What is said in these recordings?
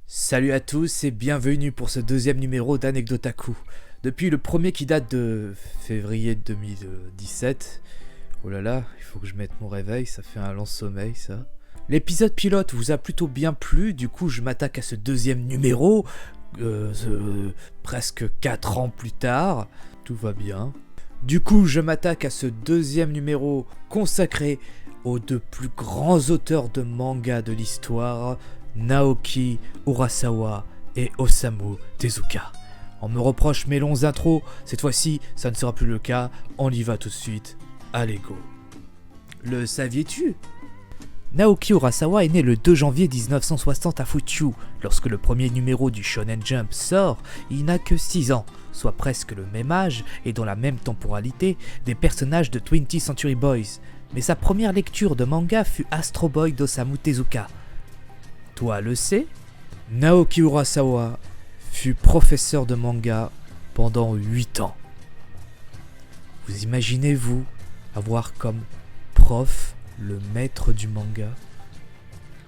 Salut à tous et bienvenue pour ce deuxième numéro d'Anecdotaku. Depuis le premier qui date de février 2017, oh là là, il faut que je mette mon réveil, ça fait un long sommeil ça. L'épisode pilote vous a plutôt bien plu, du coup je m'attaque à ce deuxième numéro, presque 4 ans plus tard, tout va bien. Du coup je m'attaque à ce deuxième numéro consacré aux deux plus grands auteurs de manga de l'histoire, Naoki Urasawa et Osamu Tezuka. On me reproche mes longs intros, cette fois-ci ça ne sera plus le cas, on y va tout de suite, allez go. Le saviez-tu ? Naoki Urasawa est né le 2 janvier 1960 à Fuchu. Lorsque le premier numéro du Shonen Jump sort, il n'a que 6 ans, soit presque le même âge et dans la même temporalité des personnages de 20th Century Boys. Mais sa première lecture de manga fut Astro Boy d'Osamu Tezuka. Toi le sais ? Naoki Urasawa fut professeur de manga pendant 8 ans. Vous imaginez-vous avoir comme prof le maître du manga ?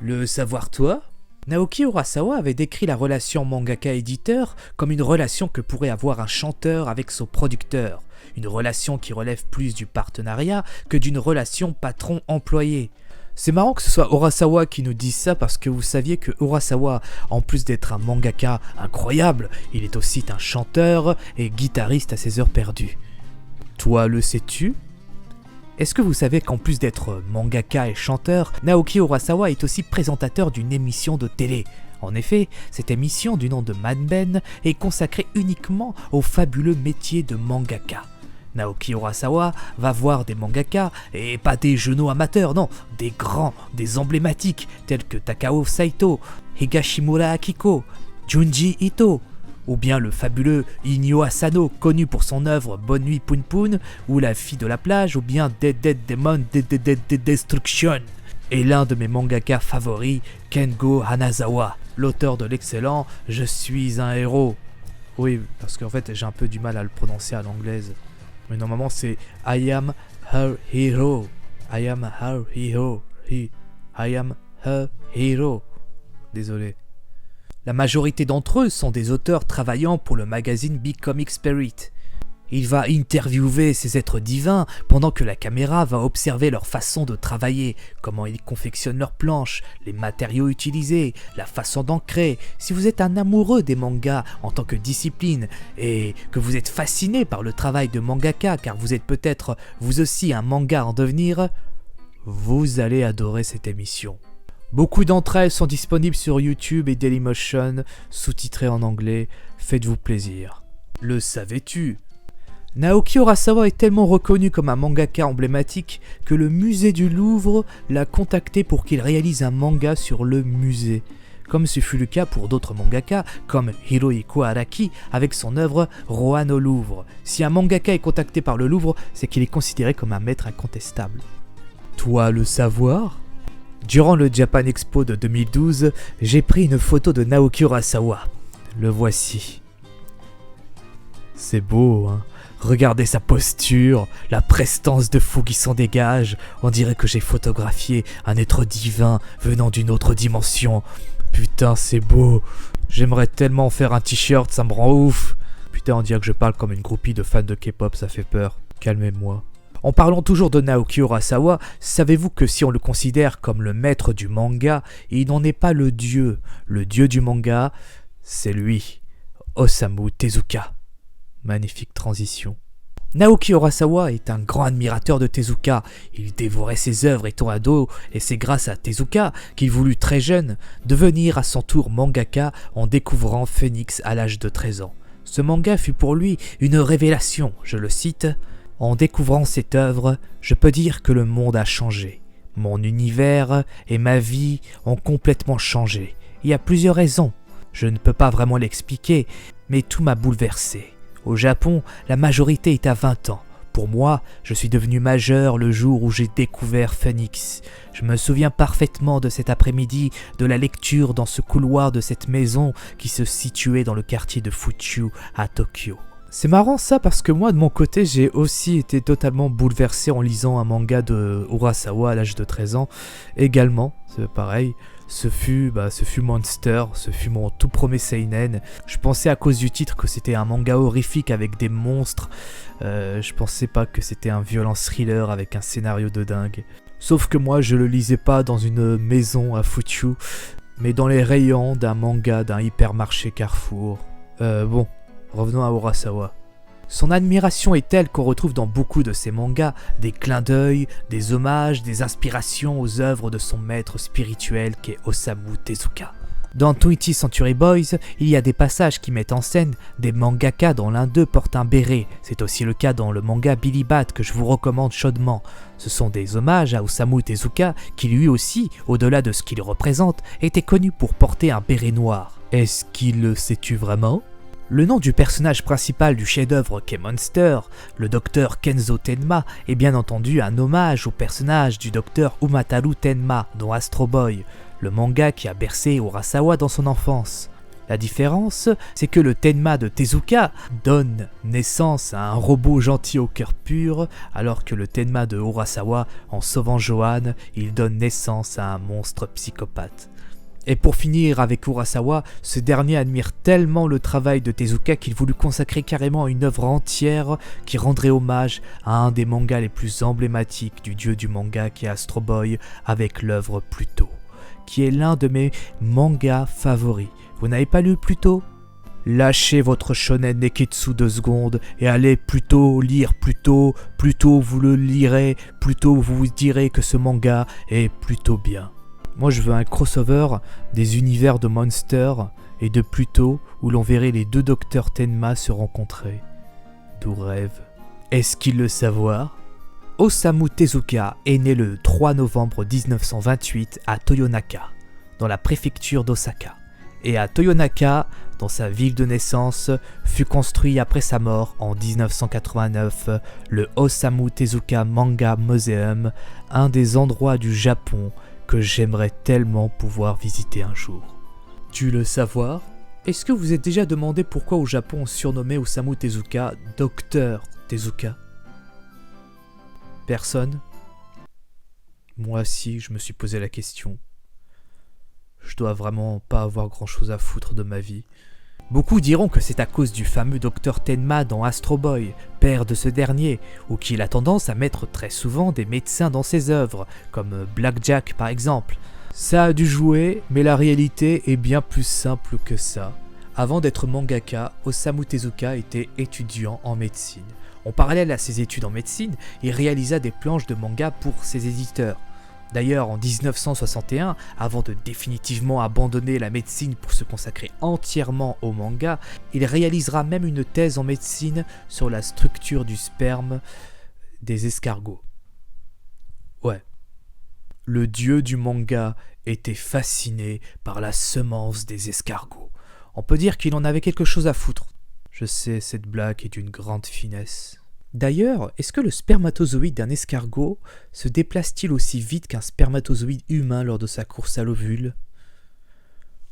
Le savoir toi ? Naoki Urasawa avait décrit la relation mangaka-éditeur comme une relation que pourrait avoir un chanteur avec son producteur, une relation qui relève plus du partenariat que d'une relation patron-employé. C'est marrant que ce soit Urasawa qui nous dise ça parce que vous saviez que Urasawa, en plus d'être un mangaka incroyable, il est aussi un chanteur et guitariste à ses heures perdues. Toi le sais-tu ? Est-ce que vous savez qu'en plus d'être mangaka et chanteur, Naoki Urasawa est aussi présentateur d'une émission de télé ? En effet, cette émission du nom de Mad Men est consacrée uniquement au fabuleux métier de mangaka. Naoki Urasawa va voir des mangaka, et pas des genoux amateurs, non, des grands, des emblématiques, tels que Takao Saito, Higashimura Akiko, Junji Ito, ou bien le fabuleux Inyo Asano, connu pour son œuvre Bonne Nuit Poun Poun, ou La Fille de la Plage, ou bien Dead Demon Destruction. Et l'un de mes mangaka favoris, Kengo Hanazawa, l'auteur de l'excellent Je suis un héros. Oui, parce qu'en fait j'ai un peu du mal à le prononcer à l'anglaise. Mais normalement c'est I am her hero. I am her hero. I am her hero. Désolé. La majorité d'entre eux sont des auteurs travaillant pour le magazine Big Comic Spirit. Il va interviewer ces êtres divins pendant que la caméra va observer leur façon de travailler, comment ils confectionnent leurs planches, les matériaux utilisés, la façon d'ancrer. Si vous êtes un amoureux des mangas en tant que discipline et que vous êtes fasciné par le travail de mangaka car vous êtes peut-être vous aussi un manga en devenir, vous allez adorer cette émission. Beaucoup d'entre elles sont disponibles sur YouTube et Dailymotion, sous-titrées en anglais, faites-vous plaisir. Le savais-tu ? Naoki Urasawa est tellement reconnu comme un mangaka emblématique que le musée du Louvre l'a contacté pour qu'il réalise un manga sur le musée. Comme ce fut le cas pour d'autres mangaka, comme Hirohiko Araki avec son œuvre Rohan au Louvre. Si un mangaka est contacté par le Louvre, c'est qu'il est considéré comme un maître incontestable. Toi le savoir ? Durant le Japan Expo de 2012, j'ai pris une photo de Naoki Urasawa. Le voici. C'est beau, hein ? Regardez sa posture, la prestance de fou qui s'en dégage. On dirait que j'ai photographié un être divin venant d'une autre dimension. Putain, c'est beau. J'aimerais tellement faire un t-shirt, ça me rend ouf. Putain, on dirait que je parle comme une groupie de fans de K-pop, ça fait peur. Calmez-moi. En parlant toujours de Naoki Urasawa, savez-vous que si on le considère comme le maître du manga, il n'en est pas le dieu. Le dieu du manga, c'est lui, Osamu Tezuka. Magnifique transition. Naoki Urasawa est un grand admirateur de Tezuka. Il dévorait ses œuvres étant ado et c'est grâce à Tezuka qu'il voulut très jeune devenir à son tour mangaka en découvrant Phoenix à l'âge de 13 ans. Ce manga fut pour lui une révélation, je le cite. En découvrant cette œuvre, je peux dire que le monde a changé. Mon univers et ma vie ont complètement changé. Il y a plusieurs raisons. Je ne peux pas vraiment l'expliquer, mais tout m'a bouleversé. Au Japon, la majorité est à 20 ans. Pour moi, je suis devenu majeur le jour où j'ai découvert Phoenix. Je me souviens parfaitement de cet après-midi, de la lecture dans ce couloir de cette maison qui se situait dans le quartier de Fuchu à Tokyo. C'est marrant ça parce que moi de mon côté j'ai aussi été totalement bouleversé en lisant un manga de Urasawa à l'âge de 13 ans. Également, c'est pareil, ce fut Monster, ce fut mon tout premier seinen. Je pensais à cause du titre que c'était un manga horrifique avec des monstres. Je pensais pas que c'était un violent thriller avec un scénario de dingue. Sauf que moi je le lisais pas dans une maison à Fuchu, mais dans les rayons d'un manga d'un hypermarché Carrefour. Bon, revenons à Urasawa. Son admiration est telle qu'on retrouve dans beaucoup de ses mangas des clins d'œil, des hommages, des inspirations aux œuvres de son maître spirituel qu'est Osamu Tezuka. Dans 20th Century Boys, il y a des passages qui mettent en scène des mangaka dont l'un d'eux porte un béret. C'est aussi le cas dans le manga Billy Bat que je vous recommande chaudement. Ce sont des hommages à Osamu Tezuka qui lui aussi, au-delà de ce qu'il représente, était connu pour porter un béret noir. Est-ce qu'il le sais-tu vraiment ? Le nom du personnage principal du chef-d'œuvre qu'est Monster, le docteur Kenzo Tenma, est bien entendu un hommage au personnage du docteur Umataru Tenma dans Astro Boy, le manga qui a bercé Urasawa dans son enfance. La différence, c'est que le Tenma de Tezuka donne naissance à un robot gentil au cœur pur, alors que le Tenma de Urasawa, en sauvant Johan, il donne naissance à un monstre psychopathe. Et pour finir avec Urasawa, ce dernier admire tellement le travail de Tezuka qu'il voulut consacrer carrément une œuvre entière qui rendrait hommage à un des mangas les plus emblématiques du dieu du manga qui est Astro Boy avec l'œuvre Pluto, qui est l'un de mes mangas favoris. Vous n'avez pas lu Pluto ? Lâchez votre shonen neketsu 2 secondes et allez plutôt lire Pluto, plutôt vous le lirez, plutôt vous vous direz que ce manga est plutôt bien. Moi je veux un crossover des univers de Monster et de Pluto où l'on verrait les deux docteurs Tenma se rencontrer. D'où rêve. Est-ce qu'il le savoir ? Osamu Tezuka est né le 3 novembre 1928 à Toyonaka, dans la préfecture d'Osaka. Et à Toyonaka, dans sa ville de naissance, fut construit après sa mort en 1989 le Osamu Tezuka Manga Museum, un des endroits du Japon que j'aimerais tellement pouvoir visiter un jour. Tu le savoir ? Est-ce que vous êtes déjà demandé pourquoi au Japon on surnommait Osamu Tezuka Docteur Tezuka ? Personne ? Moi aussi, je me suis posé la question. Je dois vraiment pas avoir grand chose à foutre de ma vie. Beaucoup diront que c'est à cause du fameux docteur Tenma dans Astro Boy, père de ce dernier, ou qu'il a tendance à mettre très souvent des médecins dans ses œuvres, comme Blackjack par exemple. Ça a dû jouer, mais la réalité est bien plus simple que ça. Avant d'être mangaka, Osamu Tezuka était étudiant en médecine. En parallèle à ses études en médecine, il réalisa des planches de manga pour ses éditeurs. D'ailleurs, en 1961, avant de définitivement abandonner la médecine pour se consacrer entièrement au manga, il réalisera même une thèse en médecine sur la structure du sperme des escargots. Ouais. Le dieu du manga était fasciné par la semence des escargots. On peut dire qu'il en avait quelque chose à foutre. Je sais, cette blague est d'une grande finesse. D'ailleurs, est-ce que le spermatozoïde d'un escargot se déplace-t-il aussi vite qu'un spermatozoïde humain lors de sa course à l'ovule ?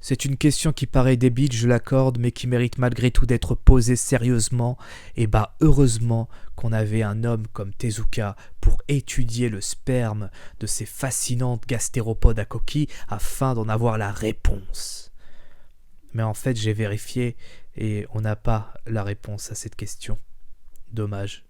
C'est une question qui paraît débile, je l'accorde, mais qui mérite malgré tout d'être posée sérieusement. Et bah heureusement qu'on avait un homme comme Tezuka pour étudier le sperme de ces fascinantes gastéropodes à coquilles afin d'en avoir la réponse. Mais en fait, j'ai vérifié et on n'a pas la réponse à cette question. Dommage.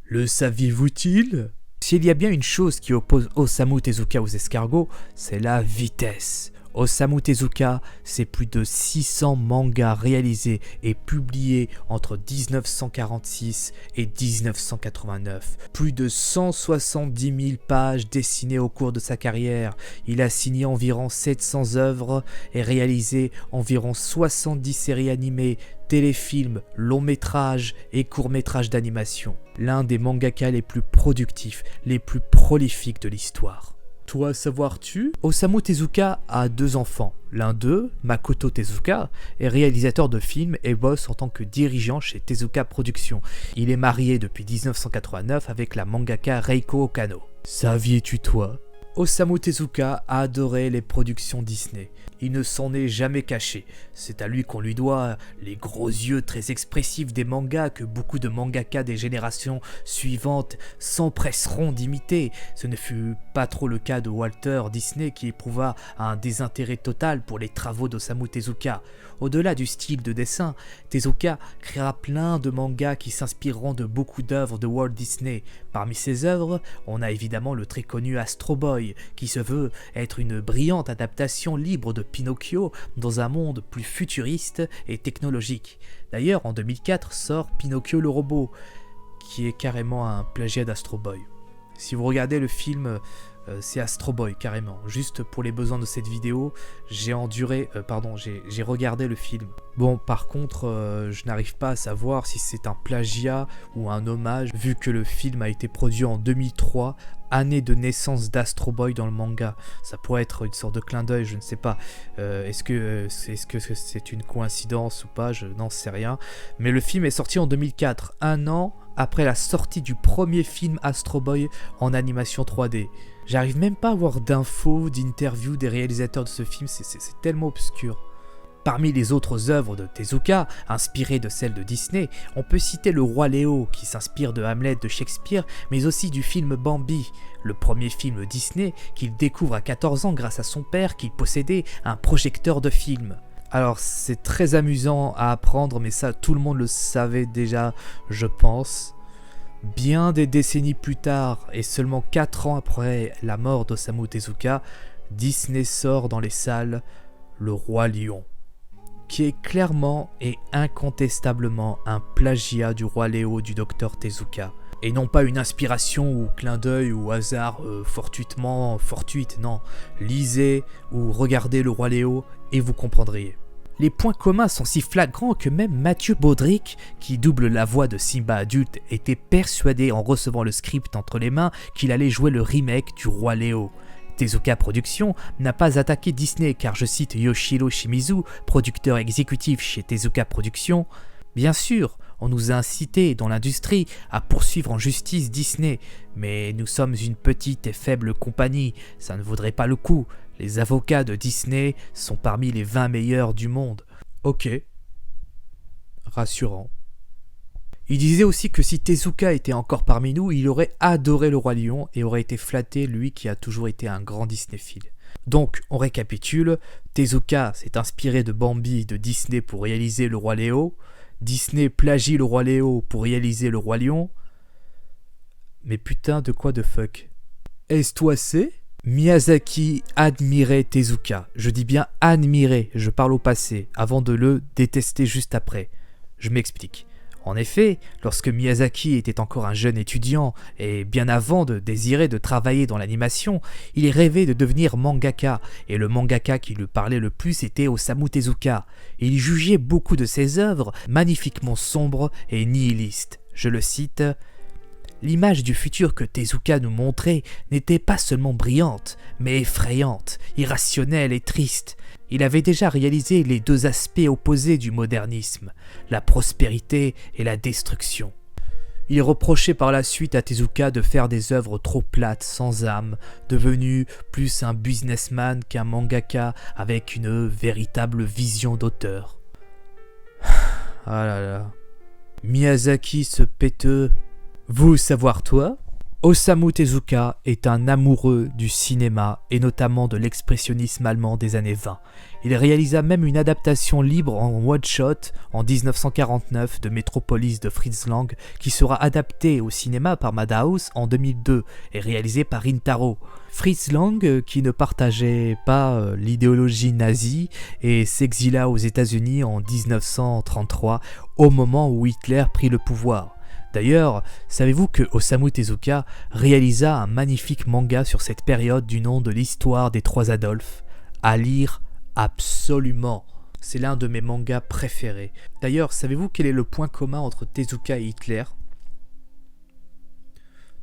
Le saviez-vous-t-il ? S'il y a bien une chose qui oppose Osamu Tezuka aux escargots, c'est la vitesse. Osamu Tezuka, c'est plus de 600 mangas réalisés et publiés entre 1946 et 1989. Plus de 170 000 pages dessinées au cours de sa carrière. Il a signé environ 700 œuvres et réalisé environ 70 séries animées, téléfilms, longs métrages et courts métrages d'animation. L'un des mangaka les plus productifs, les plus prolifiques de l'histoire. Toi, savoir-tu ? Osamu Tezuka a 2 enfants. L'un d'eux, Makoto Tezuka, est réalisateur de films et bosse en tant que dirigeant chez Tezuka Productions. Il est marié depuis 1989 avec la mangaka Reiko Okano. Saviez-tu toi ? Osamu Tezuka a adoré les productions Disney. Il ne s'en est jamais caché. C'est à lui qu'on lui doit les gros yeux très expressifs des mangas que beaucoup de mangaka des générations suivantes s'empresseront d'imiter. Ce ne fut pas trop le cas de Walter Disney qui éprouva un désintérêt total pour les travaux d'Osamu Tezuka. Au-delà du style de dessin, Tezuka créera plein de mangas qui s'inspireront de beaucoup d'œuvres de Walt Disney. Parmi ces œuvres, on a évidemment le très connu Astro Boy, qui se veut être une brillante adaptation libre de Pinocchio dans un monde plus futuriste et technologique. D'ailleurs, en 2004 sort Pinocchio le robot, qui est carrément un plagiat d'Astro Boy. Si vous regardez le film, c'est Astro Boy carrément. Juste pour les besoins de cette vidéo, j'ai regardé le film. Bon, par contre, je n'arrive pas à savoir si c'est un plagiat ou un hommage, vu que le film a été produit en 2003, année de naissance d'Astro Boy dans le manga. Ça pourrait être une sorte de clin d'œil, je ne sais pas. Est-ce que c'est une coïncidence ou pas, je n'en sais rien. Mais le film est sorti en 2004, un an après la sortie du premier film Astro Boy en animation 3D. J'arrive même pas à avoir d'infos, d'interviews des réalisateurs de ce film, c'est tellement obscur. Parmi les autres œuvres de Tezuka, inspirées de celles de Disney, on peut citer Le Roi Léo, qui s'inspire de Hamlet de Shakespeare, mais aussi du film Bambi, le premier film Disney qu'il découvre à 14 ans grâce à son père qui possédait un projecteur de film. Alors c'est très amusant à apprendre, mais ça tout le monde le savait déjà, je pense. Bien des décennies plus tard, et seulement 4 ans après la mort d'Osamu Tezuka, Disney sort dans les salles Le Roi Lion, qui est clairement et incontestablement un plagiat du Roi Léo du docteur Tezuka, et non pas une inspiration ou clin d'œil ou hasard fortuite, non. Lisez ou regardez Le Roi Léo et vous comprendriez. Les points communs sont si flagrants que même Mathieu Baudric, qui double la voix de Simba adulte, était persuadé en recevant le script entre les mains qu'il allait jouer le remake du Roi Léo. Tezuka Productions n'a pas attaqué Disney car, je cite Yoshiro Shimizu, producteur exécutif chez Tezuka Productions, « Bien sûr, on nous a incités dans l'industrie à poursuivre en justice Disney, mais nous sommes une petite et faible compagnie, ça ne vaudrait pas le coup. Les avocats de Disney sont parmi les 20 meilleurs du monde. » Ok. Rassurant. Il disait aussi que si Tezuka était encore parmi nous, il aurait adoré Le Roi Lion et aurait été flatté, lui qui a toujours été un grand Disneyphile. Donc, on récapitule, Tezuka s'est inspiré de Bambi de Disney pour réaliser Le Roi Léo, Disney plagie Le Roi Léo pour réaliser Le Roi Lion. Mais putain, de quoi de fuck? Est-ce toi c'est? Miyazaki admirait Tezuka. Je dis bien admirer, je parle au passé, avant de le détester juste après. Je m'explique. En effet, lorsque Miyazaki était encore un jeune étudiant, et bien avant de désirer de travailler dans l'animation, il rêvait de devenir mangaka, et le mangaka qui lui parlait le plus était Osamu Tezuka. Il jugeait beaucoup de ses œuvres magnifiquement sombres et nihilistes. Je le cite... L'image du futur que Tezuka nous montrait n'était pas seulement brillante, mais effrayante, irrationnelle et triste. Il avait déjà réalisé les deux aspects opposés du modernisme, la prospérité et la destruction. Il reprochait par la suite à Tezuka de faire des œuvres trop plates, sans âme, devenu plus un businessman qu'un mangaka avec une véritable vision d'auteur. Ah là là. Miyazaki ce péteux. Vous savoir toi, Osamu Tezuka est un amoureux du cinéma et notamment de l'expressionnisme allemand des années 20. Il réalisa même une adaptation libre en one-shot en 1949 de Metropolis de Fritz Lang qui sera adaptée au cinéma par Madhouse en 2002 et réalisée par Rintaro. Fritz Lang qui ne partageait pas l'idéologie nazie et s'exila aux États-Unis en 1933 au moment où Hitler prit le pouvoir. D'ailleurs, savez-vous que Osamu Tezuka réalisa un magnifique manga sur cette période du nom de l'histoire des trois Adolphes? À lire absolument. C'est l'un de mes mangas préférés. D'ailleurs, savez-vous quel est le point commun entre Tezuka et Hitler?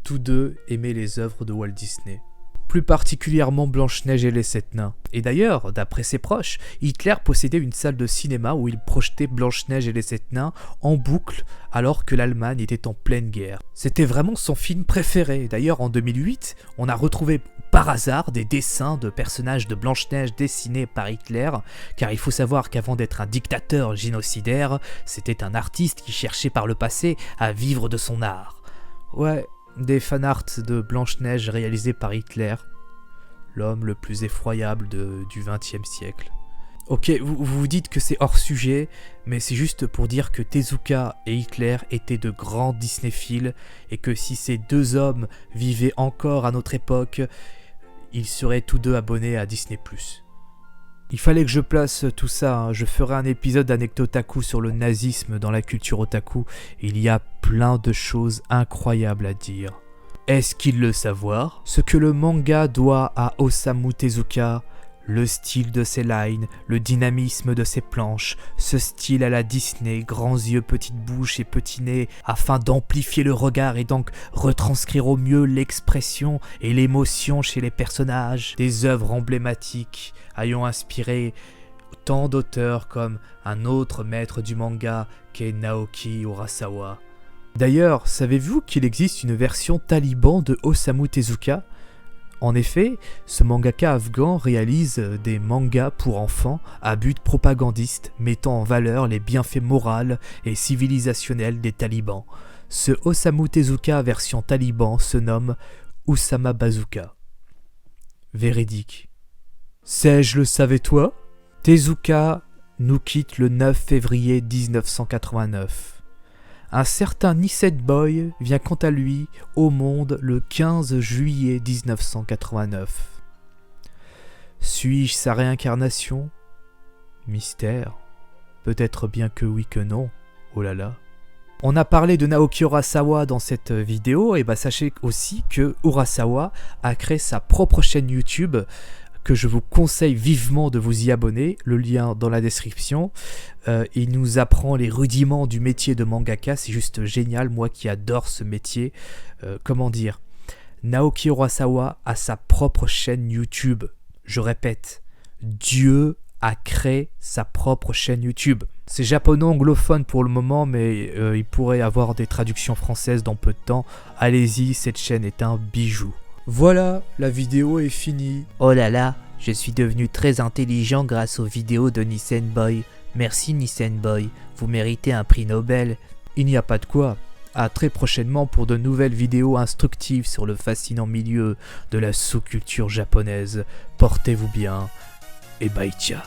Tous deux aimaient les œuvres de Walt Disney. plus particulièrement Blanche-Neige et les 7 nains. Et d'ailleurs, d'après ses proches, Hitler possédait une salle de cinéma où il projetait Blanche-Neige et les 7 nains en boucle alors que l'Allemagne était en pleine guerre. C'était vraiment son film préféré. D'ailleurs, en 2008, on a retrouvé par hasard des dessins de personnages de Blanche-Neige dessinés par Hitler, car il faut savoir qu'avant d'être un dictateur génocidaire, c'était un artiste qui cherchait par le passé à vivre de son art. Ouais, des fanarts de Blanche-Neige réalisés par Hitler, l'homme le plus effroyable du XXe siècle. Ok, vous vous dites que c'est hors sujet, mais c'est juste pour dire que Tezuka et Hitler étaient de grands Disney-philes et que si ces deux hommes vivaient encore à notre époque, ils seraient tous deux abonnés à Disney+. Il fallait que je place tout ça, hein. Je ferai un épisode d'Anecdotaku sur le nazisme dans la culture otaku. Il y a plein de choses incroyables à dire. Est-ce qu'il le savoir? Ce que le manga doit à Osamu Tezuka, le style de ses lines, le dynamisme de ses planches, ce style à la Disney, grands yeux, petite bouche et petit nez, afin d'amplifier le regard et donc retranscrire au mieux l'expression et l'émotion chez les personnages, des œuvres emblématiques ayant inspiré tant d'auteurs comme un autre maître du manga qu'est Naoki Urasawa. D'ailleurs, savez-vous qu'il existe une version taliban de Osamu Tezuka ? En effet, ce mangaka afghan réalise des mangas pour enfants à but propagandiste mettant en valeur les bienfaits moraux et civilisationnels des talibans. Ce Osamu Tezuka version taliban se nomme Usama Bazooka. Véridique. Sais-je le savais toi ? Tezuka nous quitte le 9 février 1989. Un certain Nisset Boy vient quant à lui au monde le 15 juillet 1989. Suis-je sa réincarnation ? Mystère. Peut-être bien que oui que non. Oh là là. On a parlé de Naoki Urasawa dans cette vidéo, et sachez aussi que Urasawa a créé sa propre chaîne YouTube que je vous conseille vivement de vous y abonner, le lien dans la description. Il nous apprend les rudiments du métier de mangaka, c'est juste génial, moi qui adore ce métier. Comment dire, Naoki Urasawa a sa propre chaîne YouTube. Je répète, Dieu a créé sa propre chaîne YouTube. C'est japono-anglophone pour le moment, mais il pourrait avoir des traductions françaises dans peu de temps. Allez-y, cette chaîne est un bijou. Voilà, la vidéo est finie. Oh là là, je suis devenu très intelligent grâce aux vidéos de Nisset Boy. Merci Nisset Boy, vous méritez un prix Nobel. Il n'y a pas de quoi. À très prochainement pour de nouvelles vidéos instructives sur le fascinant milieu de la sous-culture japonaise. Portez-vous bien et bye-tcha.